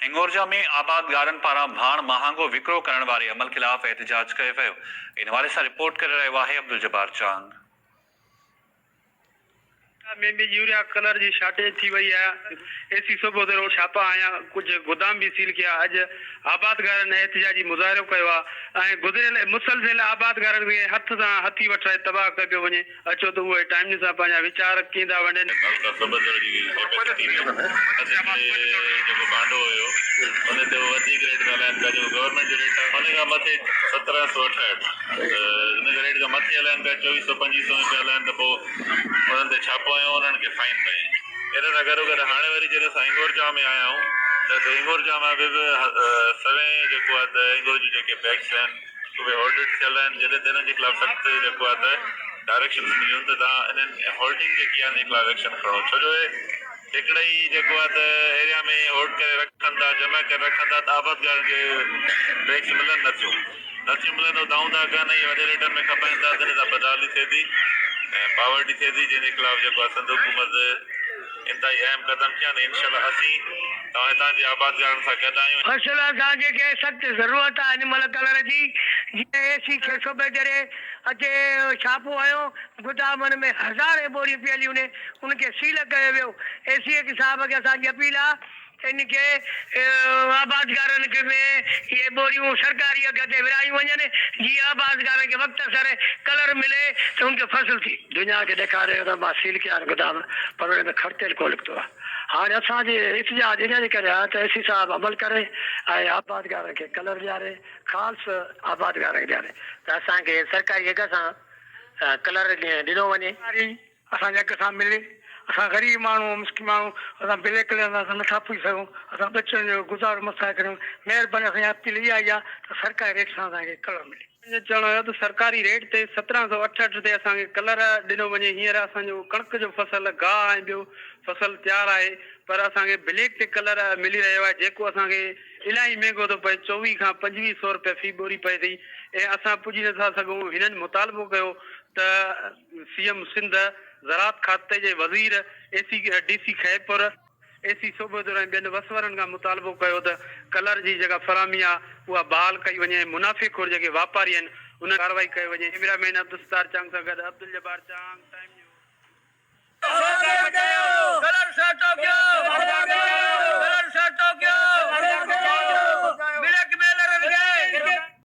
हिंगोरजा में आबादगारनि पारां भाण महांगो विकिरो करण वारे अमल खिलाफ़ एहतजाज कयो वियो। इन हवाले सां रिपोर्ट करे रहियो आहे अब्दुल जब्बार चांद। में भी यूरिया कलर जी शॉर्टेज थी वही है। एसी सुबह रोड छापा आया, कुछ गोदाम भी सील किया। अज आबादगार ने एहतजाजी मुजाहिरो कयो आहे। गुज़रियल मुसलसिल आबादगारनि खे हथ सां हथी वठाए तबाह कयो वञे। अचो त उहे टाइम सां पंहिंजा वीचार कींदा वञनि। भांडो हुयो उन ते वधीक रेट ॻाल्हाइनि पिया, जो गवर्नमेंट जो रेट आहे उन खां मथे 1768, इन रेट खां मथे हलाइनि पिया 2400-2500 रुपया हलाइनि त पोइ उन्हनि ते छापो आयो, उन्हनि खे फाइन पए। इन सां गॾो गॾु हाणे वरी जॾहिं असां हिंगोरजा में आया आहियूं त हिंगोरजा मां बि सवें जेको आहे त हिंगोर जूं जेके बैग्स आहिनि उहे ऑडिट थियल आहिनि, जॾहिं तिन्हनि जे ख़िलाफ़ सख़्तु जेको आहे त डायरेक्शन मिलियूं त तव्हां इन्हनि होल्डिंग जेकी आहे इन ख़िलाफ़ एक्शन खणो। छो जो हिकिड़े ई जेको आहे त एरिया में होल्ड करे रखनि था, जमा करे रखनि था त आबादगारनि खे बैग्स मिलनि नथियूं मिलनि त दाऊं था कनि, ऐं वॾे रेटनि में खपाइनि था, त इन सां बदहाली थिए थी ऐं पावर्टी थिए थी, जंहिंजे ख़िलाफ़ जेको आहे सिंध हुकूमत इंतहाई अहम क़दम खयां। इंशाल्लाह असीं हितां जे आबादगारनि सां गॾु आहियूं। फसल असांखे सख़्तु ज़रूरत आहे हिन कलर जी। जीअं एसी 600 पे जॾहिं अचे छापो आयो, गोदामनि में हज़ारे बोरियूं पियलियूं आहिनि, उनखे सील कयो वियो। एसी के साहब खे असांजी अपील आहे इनके आबादगारनि खे में ये बोरियूं सरकारी अघ ते विरायूं वञनि, जीअं आबादगारनि खे वक़्त सर कलर मिले त उनखे फसल थी। दुनिया खे ॾेखारे त मां सील कया गोदाम, पर उन में खर्तेल को निकितो आहे। हाणे असांजे इतिजाज इन जे करे आहे त एसी साहब अमल करे ऐं आबादगारनि खे कलर ॾियारे, ख़ासि आबादगारनि खे ॾियारे त असांखे सरकारी अघ सां कलर ॾिनो वञे, असांजे अघ सां मिले। असां ग़रीब माण्हू, मुस्किन माण्हू, असां ब्लैक कलर सां नथा पुॼी सघूं। असां बचनि जो गुज़ारो मथा करियूं। महिरबानी असांजी अपील इहा ई आहे त सरकारी रेट सां असांखे कलर मिले। चवणो आहे त सरकारी रेट ते 1768 ते असांखे कलर ॾिनो वञे। हींअर असांजो कणिक जो फसल गाह ऐं ॿियो फसल तयारु आहे, पर असांखे ब्लैक ते कलर मिली रहियो आहे, जेको असांखे इलाही महांगो थो पए। 2400 खां 2500 रुपया फी बोरी पए थी ऐं असां पुॼी नथा सघूं। हिननि मुतालबो कयो त CM सिंध ज़रात खाते जे वज़ीर DC खैरपुर एसी सोबतुर ऐं ॿियनि वसवरनि खां मुतालबो कयो त कलर जी जेका फराहमी आहे उहा बहाल कई वञे। मुनाफ़िक़ोर जेके वापारी आहिनि उन कार्रवाई कई वञे। कैमरामैन अब्दुल जब्बार चांग सां गॾु अब्दुल जब्बार चांग, टाइम न्यूज़।